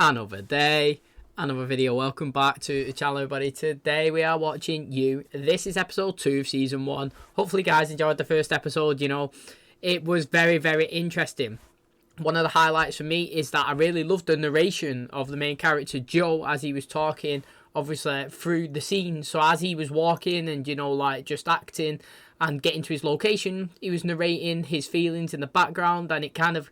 Another day, another video. Welcome back to the channel, everybody. Today we are watching You. This is episode 2 of season 1. Hopefully guys enjoyed the first episode. You know, it was very interesting. One of the highlights for me is that I really loved the narration of the main character Joe as he was talking, obviously through the scene. So as he was walking and, you know, like just acting and getting to his location, he was narrating his feelings in the background, and it kind of,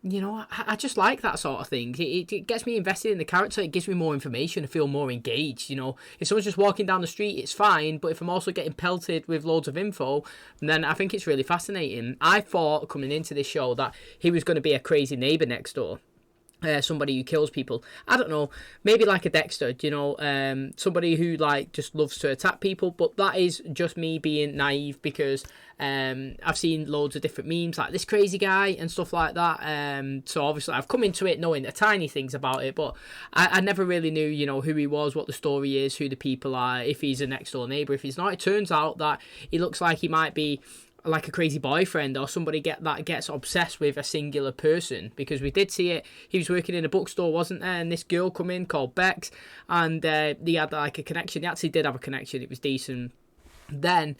you know, I just like that sort of thing. It gets me invested in the character. It gives me more information. I feel more engaged, you know. If someone's just walking down the street, it's fine. But if I'm also getting pelted with loads of info, then I think it's really fascinating. I thought coming into this show that he was going to be a crazy neighbour next door. Somebody who kills people. I don't know, maybe like a Dexter, you know, somebody who like just loves to attack people. But that is just me being naive, because I've seen loads of different memes like this crazy guy and stuff like that. So obviously I've come into it knowing the tiny things about it, but I never really knew, you know, who he was, what the story is, who the people are, if he's a next door neighbour, if he's not. It turns out that he looks like he might be like a crazy boyfriend or somebody that gets obsessed with a singular person, because we did see it. He was working in a bookstore, wasn't there, and this girl come in called Bex, and they had like a connection. They actually did have a connection. It was decent. Then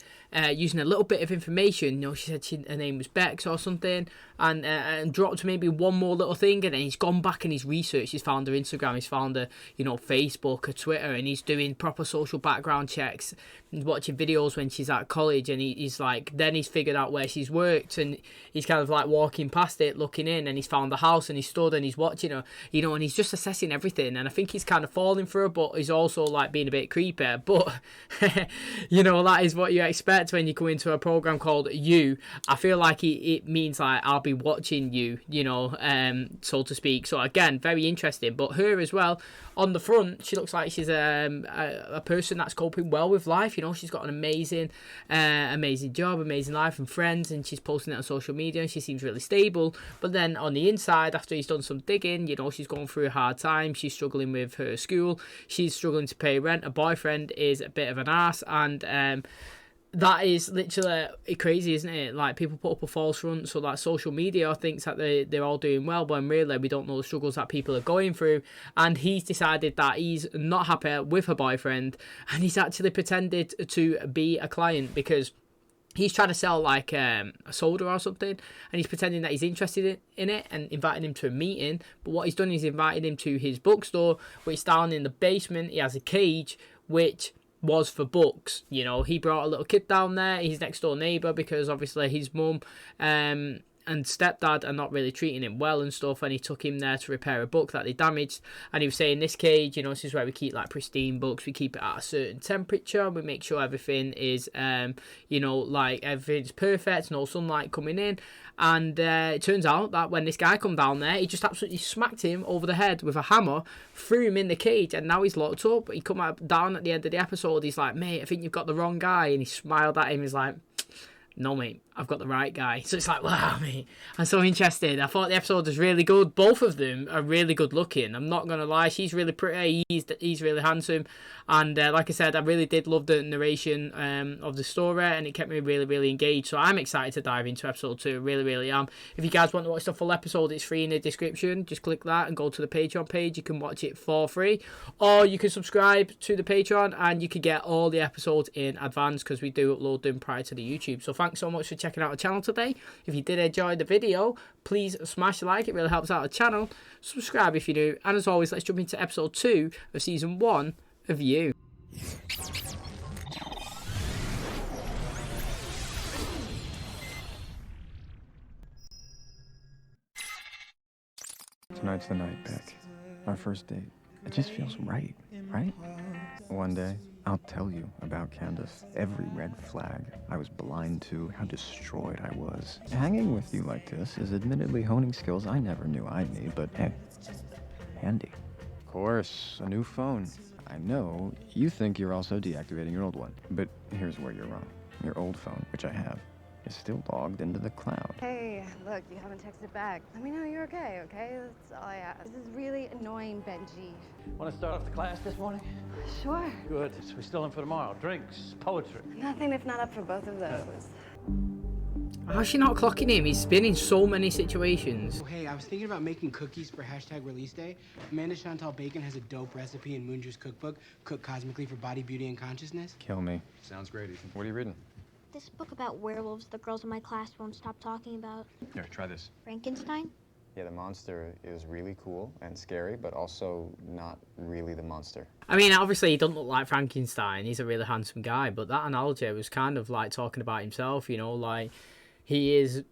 using a little bit of information, you know, she said her name was Bex or something, and dropped maybe one more little thing, and then he's gone back and he's researched. He's found her Instagram, he's found her, you know, Facebook, her Twitter, and he's doing proper social background checks, and watching videos when she's at college, and he's like, then he's figured out where she's worked, and he's kind of like walking past it, looking in, and he's found the house, and he's stood and he's watching her, you know, and he's just assessing everything. And I think he's kind of falling for her, but he's also like being a bit creepy. But you know, that is what you expect when you come into a program called You. I feel like it means like I'll be watching you, you know, so to speak. So again, very interesting. But her as well, on the front, she looks like she's a person that's coping well with life. You know, she's got an amazing job, amazing life and friends, and she's posting it on social media, and she seems really stable. But then on the inside, after he's done some digging, you know, she's going through a hard time. She's struggling with her school. She's struggling to pay rent. Her boyfriend is a bit of an ass, and that is literally crazy, isn't it? Like, people put up a false front, so that social media thinks that they're all doing well, but really we don't know the struggles that people are going through. And he's decided that he's not happy with her boyfriend, and he's actually pretended to be a client, because he's trying to sell like a soda or something, and he's pretending that he's interested in it and inviting him to a meeting. But what he's done is invited him to his bookstore, which is down in the basement. He has a cage which was for books. You know, he brought a little kid down there, his next door neighbour, because obviously his mum and stepdad are not really treating him well and stuff, and he took him there to repair a book that they damaged. And he was saying, this cage, you know, this is where we keep like pristine books. We keep it at a certain temperature, we make sure everything is you know, like everything's perfect, no sunlight coming in. And it turns out that when this guy come down there, he just absolutely smacked him over the head with a hammer, threw him in the cage, and now he's locked up. He come down at the end of the episode, he's like, mate, I think you've got the wrong guy. And he smiled at him, he's like, no mate, I've got the right guy. So it's like, wow mate, I'm so interested. I thought the episode was really good. Both of them are really good looking, I'm not gonna lie. She's really pretty, he's really handsome, and like I said, I really did love the narration of the story, and it kept me really engaged. So I'm excited to dive into episode 2, really am. If you guys want to watch the full episode, it's free in the description. Just click that and go to the Patreon page. You can watch it for free, or you can subscribe to the Patreon and you can get all the episodes in advance, because we do upload them prior to the YouTube. So thanks so much for checking out the channel today. If you did enjoy the video, please smash a like, it really helps out the channel. Subscribe if you do, and as always, let's jump into episode 2 of season 1 of You. Tonight's the night, Beck. Our first date. It just feels right, right? One day, I'll tell you about Candace. Every red flag I was blind to, how destroyed I was. Hanging with you like this is admittedly honing skills I never knew I'd need, but hey, handy. Of course, a new phone. I know you think you're also deactivating your old one, but here's where you're wrong. Your old phone, which I have, is still logged into the cloud. Hey, look, you haven't texted back. Let me know you're okay, okay? That's all I ask. This is really annoying, Benji. Want to start off the class this morning? Sure. Good. So we're still in for tomorrow. Drinks, poetry. Nothing if not up for both of those. How's she not clocking him? He's been in so many situations. Oh, hey, I was thinking about making cookies for #release day. Amanda Chantal Bacon has a dope recipe in Moonger's cookbook, Cook Cosmically for Body, Beauty, and Consciousness. Kill me. Sounds great, Ethan. What are you reading? This book about werewolves the girls in my class won't stop talking about. Here, try this. Frankenstein? Yeah, the monster is really cool and scary, but also not really the monster. I mean, obviously he doesn't look like Frankenstein. He's a really handsome guy, but that analogy was kind of like talking about himself, you know, like he is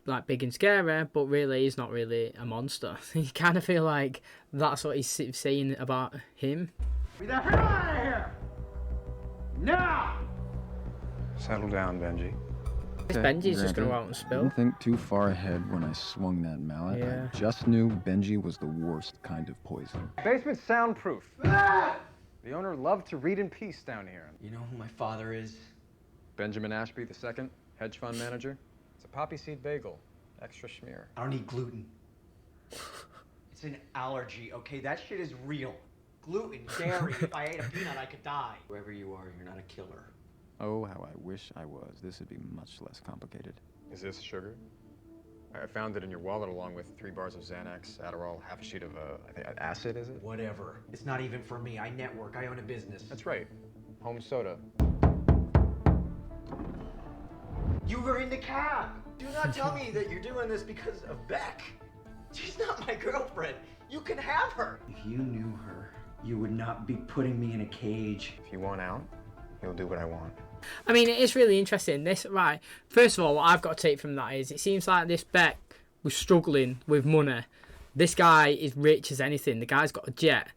like big and scary, but really he's not really a monster. You kind of feel like that's what he's saying about him. Be the hell out of here! Now! Settle down, Benji. This Benji's just going to go out and spill. Didn't think too far ahead when I swung that mallet. Yeah. I just knew Benji was the worst kind of poison. Basement soundproof. The owner loved to read in peace down here. You know who my father is? Benjamin Ashby II, hedge fund manager. It's a poppy seed bagel, extra schmear. I don't eat gluten. It's an allergy, okay? That shit is real. Gluten, dairy, if I ate a peanut, I could die. Whoever you are, you're not a killer. Oh, how I wish I was. This would be much less complicated. Is this sugar? I found it in your wallet along with 3 bars of Xanax, Adderall, half a sheet of, I think, acid, is it? Whatever. It's not even for me. I network. I own a business. That's right. Home soda. You were in the cab. Do not tell me that you're doing this because of Beck. She's not my girlfriend. You can have her. If you knew her, you would not be putting me in a cage. If you want out, he'll do what I want. I mean, it is really interesting. This, right, first of all, what I've got to take from that is it seems like this Beck was struggling with money. This guy is rich as anything. The guy's got a jet.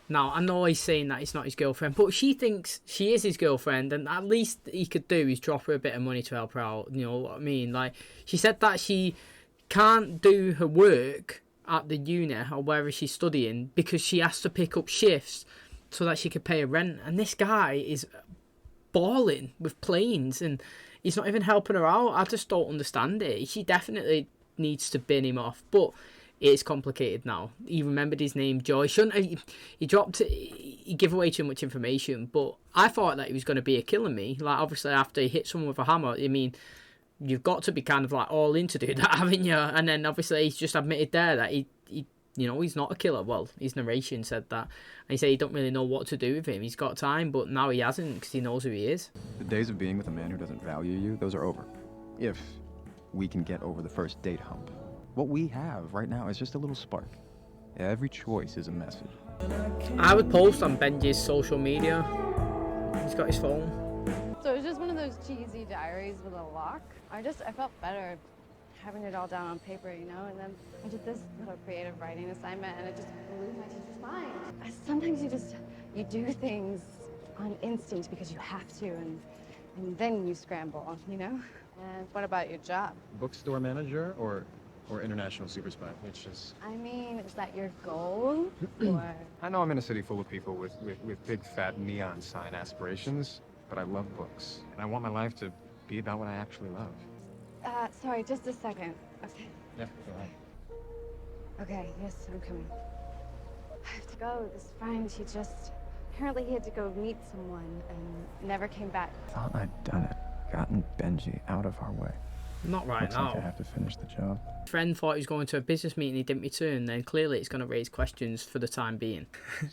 Now, I know he's saying that it's not his girlfriend, but she thinks she is his girlfriend, and at least he could do is drop her a bit of money to help her out. You know what I mean? Like, she said that she can't do her work at the uni or wherever she's studying because she has to pick up shifts so that she could pay her rent. And this guy is balling with planes and he's not even helping her out. I just don't understand it. She definitely needs to bin him off, but it's complicated now. He remembered his name, Joy. Shouldn't have, he dropped it, he gave away too much information, but I thought that he was going to be a killer me. Like, obviously after he hit someone with a hammer, I mean, you've got to be kind of like all in to do that, haven't you? And then obviously he's just admitted there that he you know, he's not a killer. Well, his narration said that. And he said he don't really know what to do with him. He's got time, but now he hasn't because he knows who he is. The days of being with a man who doesn't value you, those are over. If we can get over the first date hump. What we have right now is just a little spark. Every choice is a message. I would post on Benji's social media. He's got his phone. So it was just one of those cheesy diaries with a lock. I felt better having it all down on paper, you know, and then I did this little creative writing assignment and it just blew my teacher's mind. Sometimes you do things on instinct because you have to, and then you scramble, you know? And what about your job? Bookstore manager or international super spy, which is... I mean, is that your goal? Or... I know I'm in a city full of people with big fat neon sign aspirations, but I love books. And I want my life to be about what I actually love. Sorry, just a second. Okay. Yeah, go ahead. Okay, yes, I'm coming. I have to go. This friend, apparently he had to go meet someone and never came back. Thought I'd done it. Gotten Benji out of our way. Not right Looks now. like I have to finish the job. Friend thought he was going to a business meeting, he didn't return, then clearly it's going to raise questions for the time being.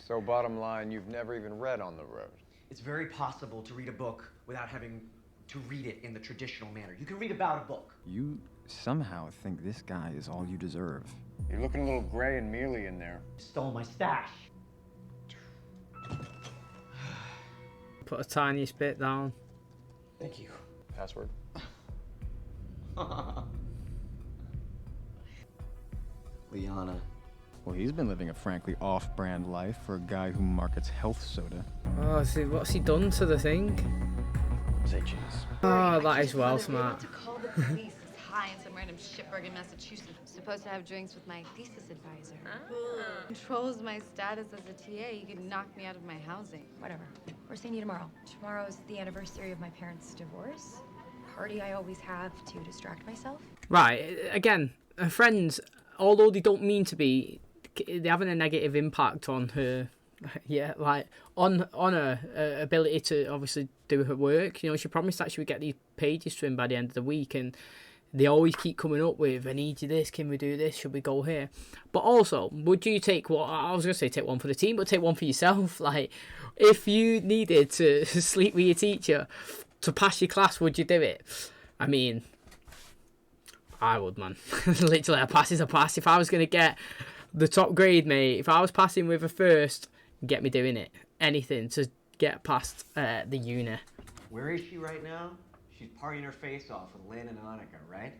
So bottom line, you've never even read On the Road. It's very possible to read a book without having to read it in the traditional manner. You can read about a book. You somehow think this guy is all you deserve. You're looking a little gray and mealy in there. Stole my stash. Put a tiniest bit down. Thank you. Password. Liana. Well, he's been living a frankly off-brand life for a guy who markets health soda. Oh, see, what's he done to the thing? Say cheese. Oh, that is well smart. To call the police is high in some random shitburg in Massachusetts. I'm supposed to have drinks with my thesis advisor. Controls my status as a TA. He could knock me out of my housing. Whatever. We're seeing you tomorrow. Tomorrow's the anniversary of my parents' divorce. Party I always have to distract myself. Right, again, her friends, although they don't mean to be, they're having a negative impact on her. Yeah, like on her ability to obviously do her work. You know, she promised that she would get these pages to him by the end of the week, and they always keep coming up with, I need you this, can we do this, should we go here? But also, would you take what, I was going to say take one for the team, but take one for yourself? Like, if you needed to sleep with your teacher to pass your class, would you do it? I mean, I would, man. Literally, a pass is a pass. If I was going to get the top grade, mate, if I was passing with a first, get me doing it. Anything to get past the uni. Where is she right now? She's partying her face off with Lynn and Annika, right?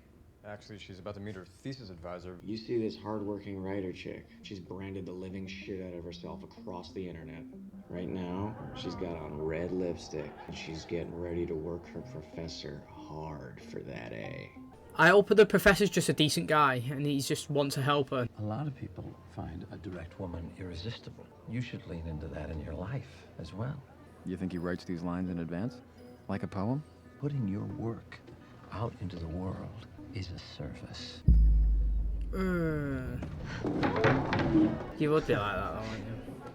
Actually, she's about to meet her thesis advisor. You see this hardworking writer chick. She's branded the living shit out of herself across the internet. Right now, she's got on red lipstick, and she's getting ready to work her professor hard for that A. I hope the professor's just a decent guy, and he just wants to help her. A lot of people find a direct woman irresistible. You should lean into that in your life as well. You think he writes these lines in advance? Like a poem? Putting your work out into the world is a service. You would be like that,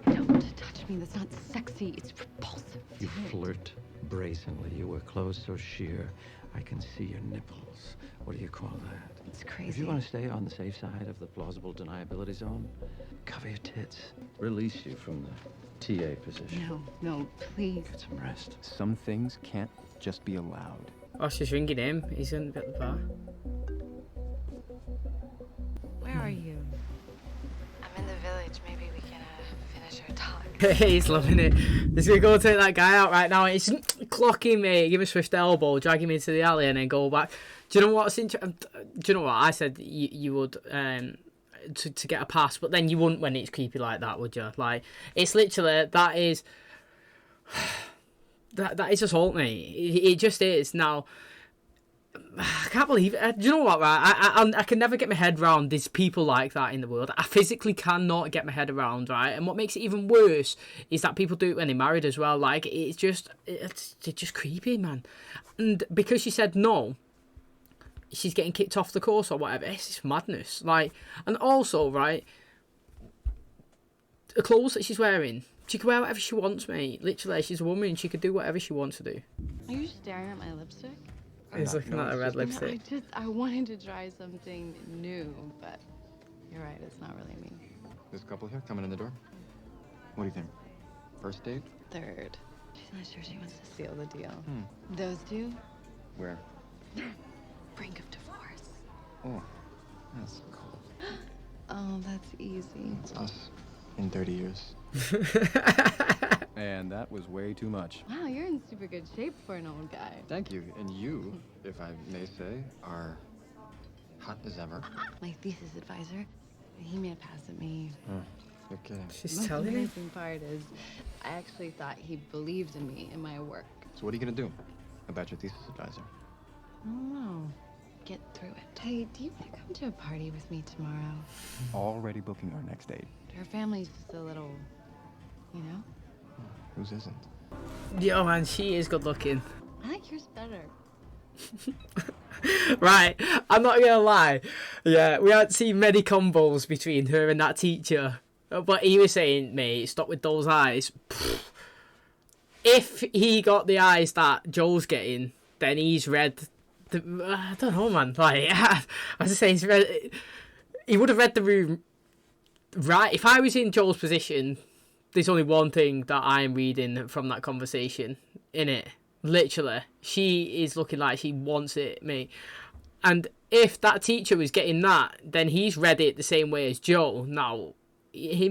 wouldn't you? Don't touch me. That's not sexy. It's repulsive. You flirt brazenly. You wear clothes so sheer, I can see your nipples. What do you call that? It's crazy. If you want to stay on the safe side of the plausible deniability zone, cover your tits. Release you from the TA position. No, please. Get some rest. Some things can't just be allowed. Oh, she's ringing him. He's in at the bar. Where are you? I'm in the village. Maybe we can finish our talk. He's loving it. He's going to go take that guy out right now. He's clocking me, give him a swift elbow, drag him into the alley, and then go back. Do you know what's interesting? Do you know what? I said you would to get a pass, but then you wouldn't when it's creepy like that, would you? Like, it's literally, that is assault, mate. It just is. Now, I can't believe it. Do you know what, right? I can never get my head around there's people like that in the world. I physically cannot get my head around, right? And what makes it even worse is that people do it when they're married as well. Like, it's just creepy, man. And because she said no, she's getting kicked off the course or whatever. It's just madness. Like, and also, right, the clothes that she's wearing, she can wear whatever she wants, mate. Literally, she's a woman. She could do whatever she wants to do. Are you staring at my lipstick? He's looking at a red lipstick. I wanted to try something new, but you're right, it's not really me. This couple here coming in the door. What do you think? First date? Third. She's not sure she wants to seal the deal. Those two? Where? Brink of divorce. Oh, that's cool. Oh, that's easy. It's us in 30 years. And that was way too much. Wow, you're in super good shape for an old guy. Thank you. And you, if I may say, are hot as ever. My thesis advisor, he made a pass at me. You're kidding. She's telling me. The amazing part is, I actually thought he believed in me and my work. So what are you gonna do about your thesis advisor? I don't know. Get through it. Hey, do you want to come to a party with me tomorrow? Already booking our next date. Her family's just a little, you know? Whose isn't? Yo, man, she is good looking. I like yours better. Right, I'm not gonna lie. Yeah, we haven't seen many combos between her and that teacher. But he was saying, mate, stop with those eyes. If he got the eyes that Joel's getting, then he's read. I don't know, man. Like, as I say, he's read. He would have read the room right. If I was in Joel's position, there's only one thing that I'm reading from that conversation, innit? Literally, she is looking like she wants it, mate. And if that teacher was getting that, then he's read it the same way as Joe. Now, he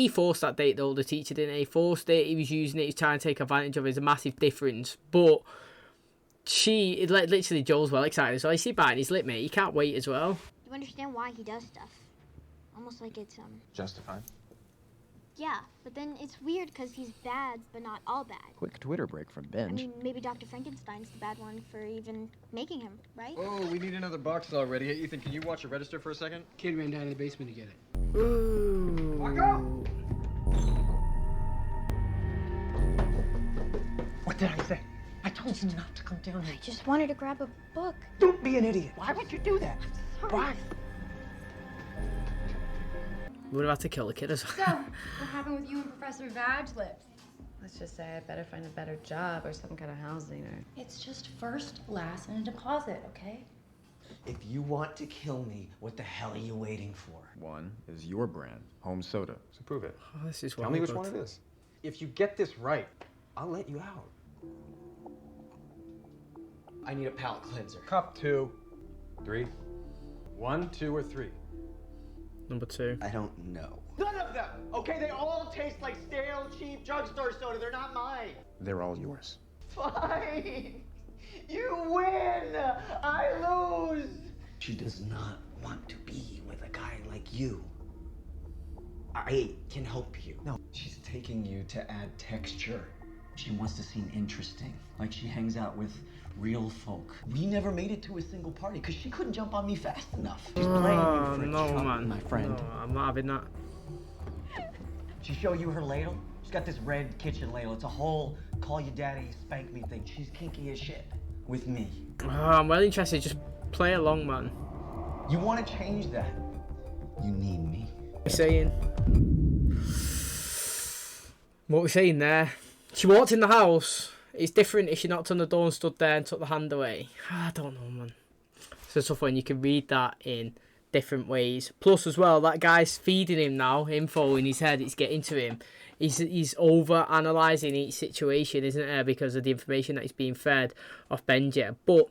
forced that date though, the teacher didn't. He forced it, he was using it, he was trying to take advantage of it. There's a massive difference. But she, literally, Joel's well excited. So I see biting his lip, mate. He can't wait as well. You understand why he does stuff. Almost like it's, Justified. Yeah, but then it's weird because he's bad, but not all bad. Quick Twitter break from I Benj. mean, maybe Dr. Frankenstein's the bad one for even making him, right? Oh, we need another box already. Hey, Ethan, can you watch the register for a second? Kid ran down to the basement to get it. Ooh. What did I say? I told you not to come down here. I just wanted to grab a book. Don't be an idiot. Why would you do that? Why? We would have had to kill the kid as well. So, what happened with you and Professor Vag Lips? let's just say I better find a better job or some kind of housing or... It's just first, last, and a deposit, okay? If you want to kill me, what the hell are you waiting for? One is your brand, home soda. So prove it. Oh, this is Tell me which one it is. If you get this right, I'll let you out. I need a palate cleanser. Cup 2, 3. 1, 2, or 3. Number 2. I don't know. None of them! Okay, they all taste like stale, cheap drugstore soda. They're not mine. They're all yours. Fine. You win. I lose. She does not want to be with a guy like you. I can help you. No, she's taking you to add texture. She wants to seem interesting, like she hangs out with real folk. We never made it to a single party because she couldn't jump on me fast enough. She's playing you for no, a chump, man. my friend. No, I'm not having that. She show you her ladle? She's got this red kitchen ladle. It's a whole call you daddy, spank me thing. She's kinky as shit with me. Oh, I'm well interested. Just play along, man. You want to change that? You need me. What we're saying? What we're saying there? She walked in the house. It's different if she knocked on the door and stood there and took the hand away. I don't know, man. It's a tough one. You can read that in different ways. Plus, as well, that guy's feeding him now info in his head. It's getting to him. He's over analysing each situation, isn't there, because of the information that he's being fed off BENJI. But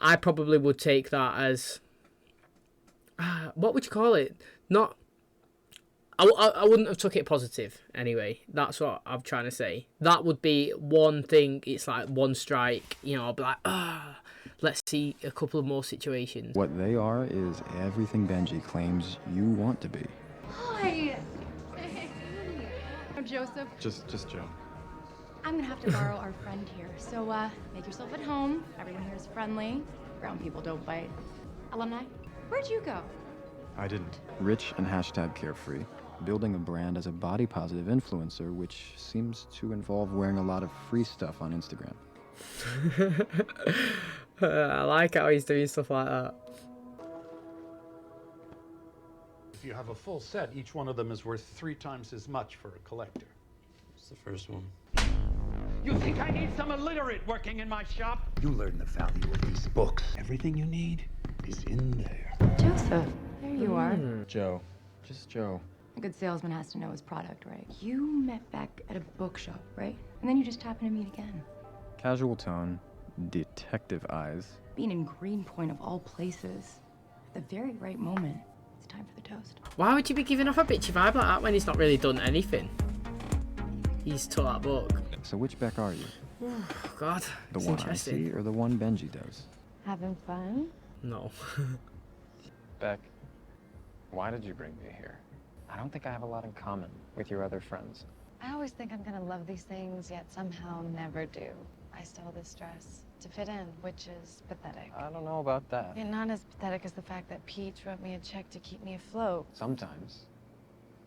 I probably would take that as what would you call it? Not. I wouldn't have took it positive anyway. That's what I'm trying to say. That would be one thing. It's like one strike. You know, I'll be like, let's see a couple of more situations. What they are is everything BENJI claims you want to be. Hi. I'm Joseph. Just Joe. I'm gonna have to borrow our friend here. So, make yourself at home. Everyone here is friendly. Brown people don't bite. Alumni, where'd you go? I didn't. Rich and #carefree. Building a brand as a body positive influencer, which seems to involve wearing a lot of free stuff on Instagram. I like how he's doing stuff like that. If you have a full set, each one of them is worth 3 times as much for a collector. What's the first one? You think I need some illiterate working in my shop? You learn the value of these books. Everything you need is in there. Joseph, there you are. Joe. Just Joe. A good salesman has to know his product, right? You met Beck at a bookshop, right? And then you just happen to meet again. Casual tone, detective eyes. Being in Greenpoint of all places, at the very right moment, it's time for the toast. Why would you be giving off a bitchy vibe like that when he's not really done anything? He's took that book. So which Beck are you? Oh, God, The it's one I interesting. see or the one BENJI does? Having fun? No. Beck, why did you bring me here? I don't think I have a lot in common with your other friends. I always think I'm gonna love these things, yet somehow never do. I stole this dress to fit in, which is pathetic. I don't know about that. Yeah, not as pathetic as the fact that Peach wrote me a check to keep me afloat. Sometimes,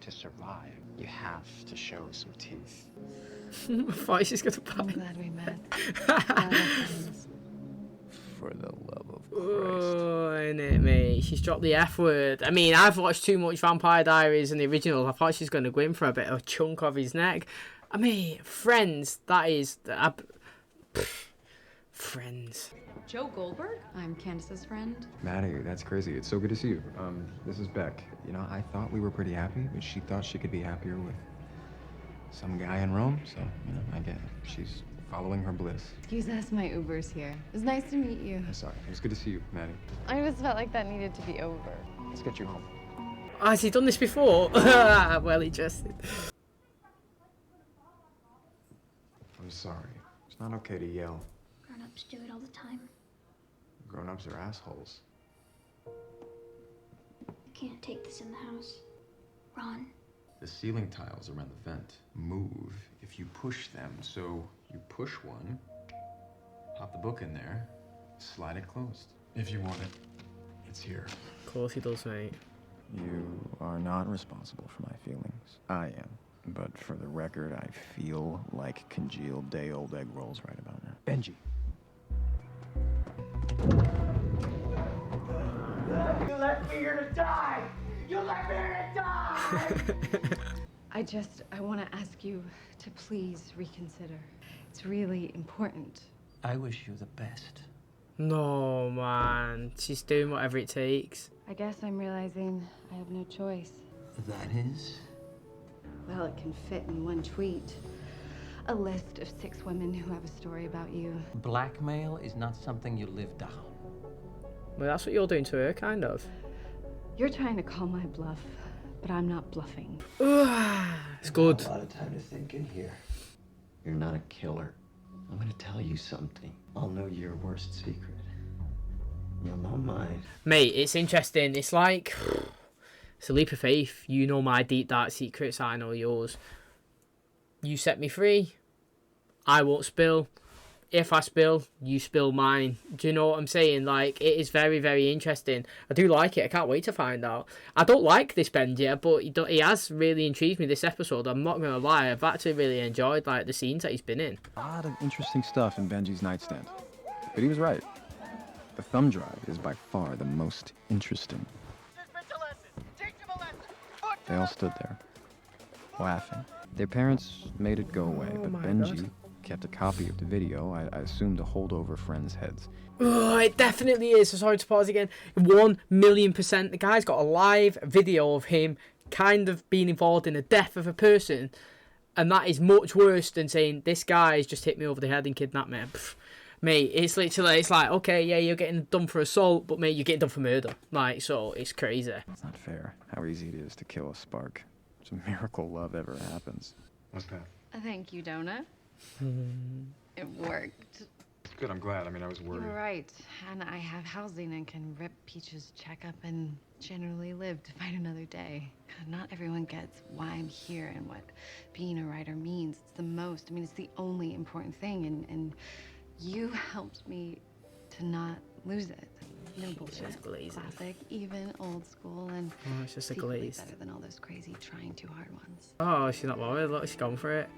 to survive, you have to show some teeth. I thought she's gonna buy. I'm glad we met. Glad we're friends. For the love of Christ. Oh, innit, mate? She's dropped the F word. I mean, I've watched too much Vampire Diaries and the original. I thought she's going to go in for a bit of a chunk of his neck. I mean, Friends, that is... Friends. Joe Goldberg? I'm Candace's friend. Maddie, that's crazy. It's so good to see you. This is Beck. You know, I thought we were pretty happy, but she thought she could be happier with some guy in Rome. So, you know, I get it. She's following her bliss. Excuse us, my Uber's here. It was nice to meet you. I'm sorry. It was good to see you, Maddie. I just felt like that needed to be over. Let's get you home. Oh, has he done this before? Well, he just did. I'm sorry. It's not okay to yell. Grown-ups do it all the time. Grown-ups are assholes. You can't take this in the house. Ron. The ceiling tiles around the vent move if you push them. So you push one, pop the book in there, slide it closed. If you want it, it's here. Of course he does, mate. You are not responsible for my feelings. I am. But for the record, I feel like congealed day-old egg rolls right about now. BENJI. You left me here to die! You left me here to die! I want to ask you to please reconsider. It's really important. I wish you the best. No, man. She's doing whatever it takes. I guess I'm realizing I have no choice. That is? Well, it can fit in one tweet. A list of 6 women who have a story about you. Blackmail is not something you live down. Well, that's what you're doing to her, kind of. You're trying to call my bluff, but I'm not bluffing. It's good. A lot of time to think in here. You're not a killer. I'm gonna tell you something. I'll know your worst secret. You're not mine. Mate, it's interesting. It's like... It's a leap of faith. You know my deep, dark secrets. I know yours. You set me free. I won't spill. If I spill, you spill mine. Do you know what I'm saying? Like, it is very, very interesting. I do like it. I can't wait to find out. I don't like this BENJI, but he has really intrigued me this episode. I'm not going to lie. I've actually really enjoyed, like, the scenes that he's been in. A lot of interesting stuff in Benji's nightstand. But he was right. The thumb drive is by far the most interesting. They all stood there, laughing. Their parents made it go away, but Benji kept a copy of the video, I assume, to hold over friends' heads. Oh, it definitely is. So sorry to pause again. 1,000,000%. The guy's got a live video of him kind of being involved in the death of a person, and that is much worse than saying, this guy's just hit me over the head and kidnapped me. Pfft. Mate, it's literally, it's like, okay, yeah, you're getting done for assault, but mate, you're getting done for murder. Like, so it's crazy. It's not fair how easy it is to kill a spark. It's a miracle love ever happens. What's that? Thank you, Donut. It worked. Good, I'm glad. I mean, I was worried. You're right. And I have housing and can rip Peach's check up and generally live to fight another day. God, not everyone gets why I'm here and what being a writer means. It's the most. I mean, it's the only important thing. And you helped me to not lose it. No bullshit. Classic, even old school, and it's just a secretly glaze. better than all those crazy, trying too hard ones. Oh, she's not bothered. Look, she's gone for it.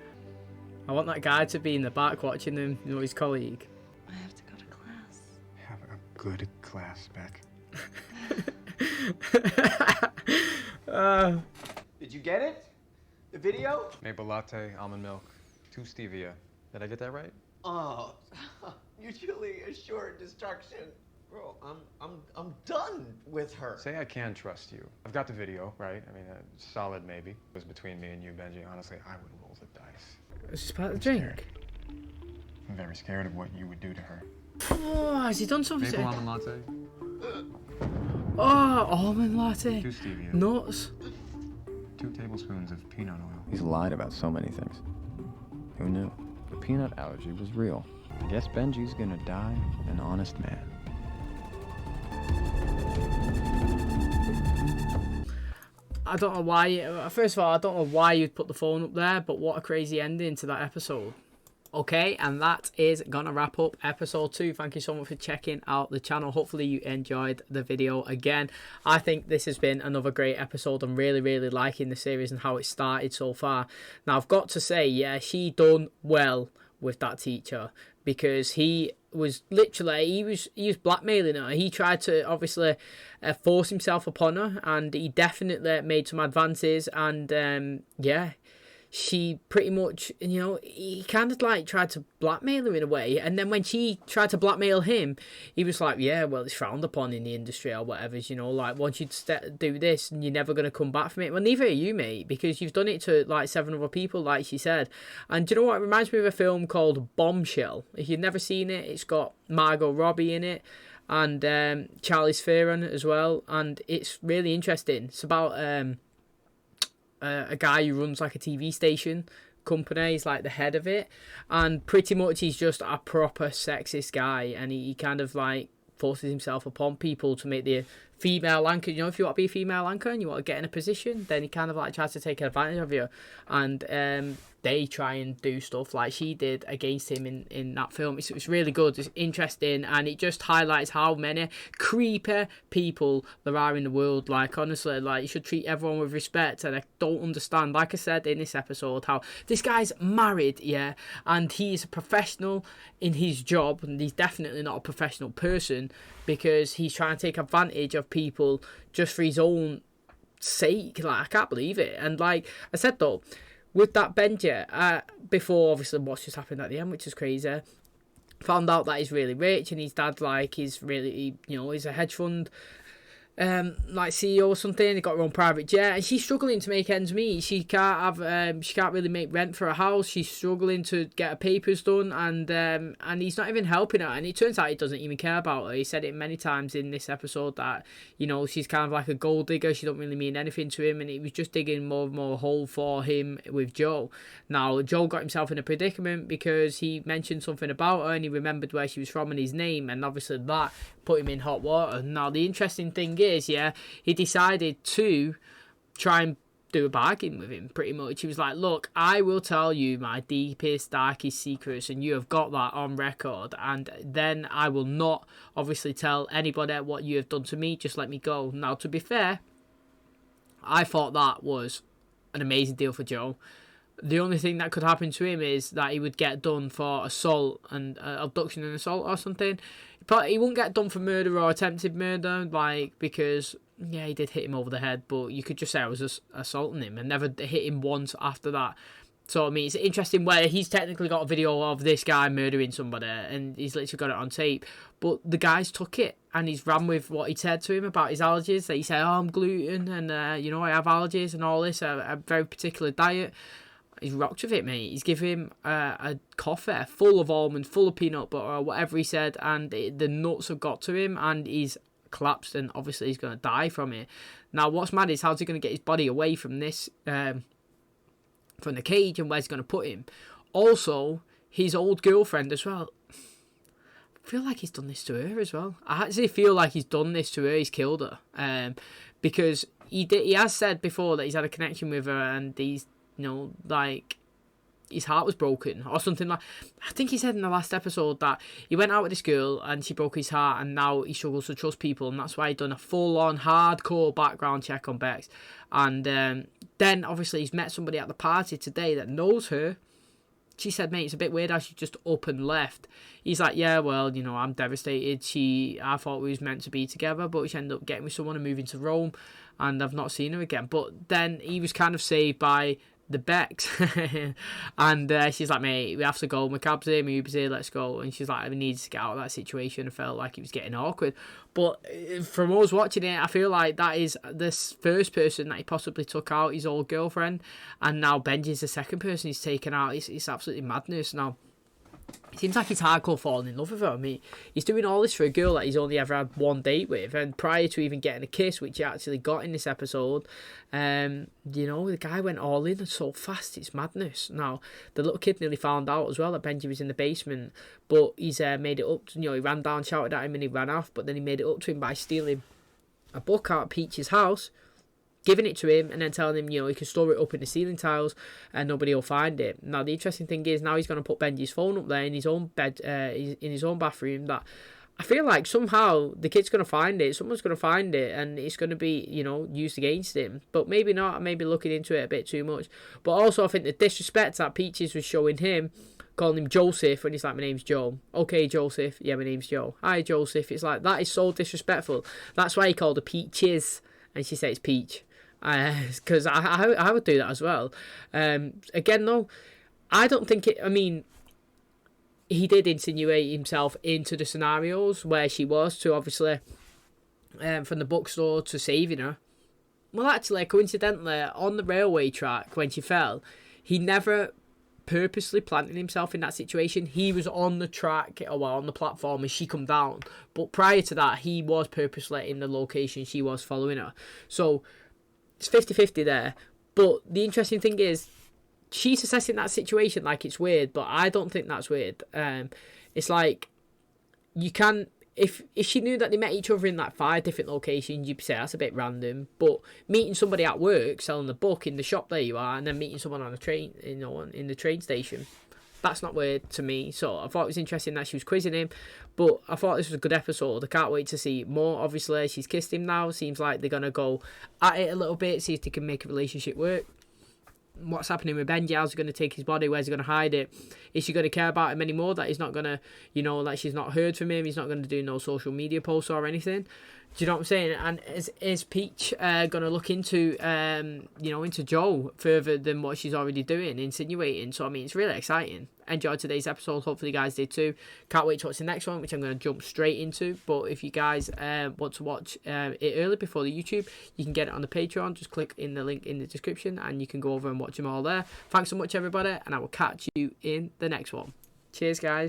I want that guy to be in the back watching him, you know, his colleague. I have to go to class. Have a good class, Beck. Did you get it? The video? Maple latte, almond milk, 2 stevia. Did I get that right? Oh, mutually assured destruction. Bro, I'm done with her. Say I can trust you. I've got the video, right? I mean, solid maybe. It was between me and you, Benji. Honestly, I would roll the dice. It's just part of the drink. Scared. I'm very scared of what you would do to her. Oh, has he done something? Maple almond latte. Oh, almond latte. 2 stevia. Nuts. 2 tablespoons of peanut oil. He's lied about so many things. Who knew? The peanut allergy was real. I guess Benji's gonna die an honest man. I don't know why. First of all, I don't know why you'd put the phone up there, but what a crazy ending to that episode. Okay, and that is gonna wrap up episode 2. Thank you so much for checking out the channel. Hopefully you enjoyed the video. Again, I think this has been another great episode. I'm really, really liking the series and how it started so far. Now, I've got to say, yeah, she done well with that teacher, because he was literally, he was blackmailing her. He tried to obviously force himself upon her, and he definitely made some advances, and yeah, she pretty much, you know, he kind of like tried to blackmail her in a way, and then when she tried to blackmail him, he was like, yeah, well, it's frowned upon in the industry or whatever, you know, like, once you do this and you're never going to come back from it. Well, neither are you, mate, because you've done it to like 7 other people, like she said. And do you know what, it reminds me of a film called Bombshell. If you've never seen it, it's got Margot Robbie in it and Charlize Theron as well, and it's really interesting. It's about a guy who runs like a TV station company. He's like the head of it, and pretty much he's just a proper sexist guy, and he kind of like forces himself upon people to make the female anchor, you know, if you want to be a female anchor and you want to get in a position, then he kind of like tries to take advantage of you, and they try and do stuff like she did against him in that film. It's really good, it's interesting, and it just highlights how many creepy people there are in the world. Like, honestly, like, you should treat everyone with respect, and I don't understand, like I said in this episode, how this guy's married, yeah, and he's a professional in his job, and he's definitely not a professional person, because he's trying to take advantage of people just for his own sake. Like, I can't believe it. And like I said though, with that Benji, before obviously what's just happened at the end, which is crazy, found out that he's really rich and his dad like is really, he's a hedge fund like CEO or something. He got her own private jet, and she's struggling to make ends meet. She can't really make rent for a house. She's struggling to get her papers done, and he's not even helping her. And it turns out he doesn't even care about her. He said it many times in this episode that she's kind of like a gold digger. She don't really mean anything to him, and he was just digging more and more hole for him with Joe. Now Joe got himself in a predicament because he mentioned something about her and he remembered where she was from and his name, and obviously that put him in hot water. Now the interesting thing is, he decided to try and do a bargain with him, pretty much. He was like, look, I will tell you my deepest, darkest secrets, and you have got that on record, and then I will not obviously tell anybody what you have done to me. Just let me go. Now, to be fair, I thought that was an amazing deal for Joe. The only thing that could happen to him is that he would get done for assault and abduction and assault or something. But he won't get done for murder or attempted murder, because, he did hit him over the head, but you could just say I was assaulting him and never hit him once after that. So, I mean, it's interesting where he's technically got a video of this guy murdering somebody and he's literally got it on tape. But the guy's took it and he's ran with what he said to him about his allergies. That he said, I'm gluten and, I have allergies and all this, a very particular diet. He's rocked with it, mate. He's given him a coffee full of almonds, full of peanut butter, or whatever he said, and the nuts have got to him, and he's collapsed, and obviously he's going to die from it. Now, what's mad is how's he going to get his body away from this, from the cage, and where's he going to put him? Also, his old girlfriend as well. I feel like he's done this to her as well. I actually feel like he's done this to her. He's killed her, because he has said before that he's had a connection with her, and he's like his heart was broken or something. Like, I think he said in the last episode that he went out with this girl and she broke his heart, and now he struggles to trust people, and that's why he done a full-on hardcore background check on Bex. And then obviously he's met somebody at the party today that knows her. She said, mate, it's a bit weird how she just up and left. He's like, yeah, well, I'm devastated. I thought we was meant to be together, but she ended up getting with someone and moving to Rome, and I've not seen her again. But then he was kind of saved by the Bex. And she's like, mate, we have to go. My cab's here, my Uber's here, let's go. And she's like, I needed to get out of that situation. I felt like it was getting awkward. But from us watching it, I feel like that is this first person that he possibly took out, his old girlfriend, and now Benji's the second person he's taken out. It's absolutely madness. Now, it seems like he's hardcore falling in love with her. I mean, he's doing all this for a girl that he's only ever had one date with, and prior to even getting a kiss, which he actually got in this episode, the guy went all in so fast. It's madness. Now, the little kid nearly found out as well that Benji was in the basement, but he's made it up. He ran down, shouted at him, and he ran off. But then he made it up to him by stealing a book out of Peach's house, giving it to him, and then telling him, he can store it up in the ceiling tiles and nobody will find it. Now, the interesting thing is, now he's going to put Benji's phone up there in his own bed, in his own bathroom, that I feel like somehow the kid's going to find it, someone's going to find it, and it's going to be, used against him. But maybe not, maybe looking into it a bit too much. But also, I think the disrespect that Peaches was showing him, calling him Joseph, when he's like, my name's Joe. Okay, Joseph. Yeah, my name's Joe. Hi, Joseph. It's like, that is so disrespectful. That's why he called her Peaches, and she said it's Peach. Because I would do that as well. Again, though, I don't think it. I mean, he did insinuate himself into the scenarios where she was to obviously, from the bookstore to saving her. Well, actually, coincidentally, on the railway track when she fell, he never purposely planted himself in that situation. He was on the track, or on the platform, as she come down. But prior to that, he was purposely in the location she was following her. So it's 50-50 there. But the interesting thing is, she's assessing that situation like it's weird, but I don't think that's weird. It's like, you can, if she knew that they met each other in like 5 different locations, you'd say that's a bit random. But meeting somebody at work, selling the book in the shop, there you are, and then meeting someone on a train, in the train station, that's not weird to me. So I thought it was interesting that she was quizzing him, but I thought this was a good episode. I can't wait to see more. Obviously, she's kissed him now. Seems like they're going to go at it a little bit, see if they can make a relationship work. What's happening with Benji? How's he going to take his body? Where's he going to hide it? Is she going to care about him anymore? That he's not going to, like she's not heard from him. He's not going to do no social media posts or anything. Do you know what I'm saying? And is Peach gonna look into into Joe further than what she's already doing, insinuating? So I mean, it's really exciting. Enjoyed today's episode. Hopefully, you guys did too. Can't wait to watch the next one, which I'm gonna jump straight into. But if you guys want to watch it early before the YouTube, you can get it on the Patreon. Just click in the link in the description, and you can go over and watch them all there. Thanks so much, everybody, and I will catch you in the next one. Cheers, guys.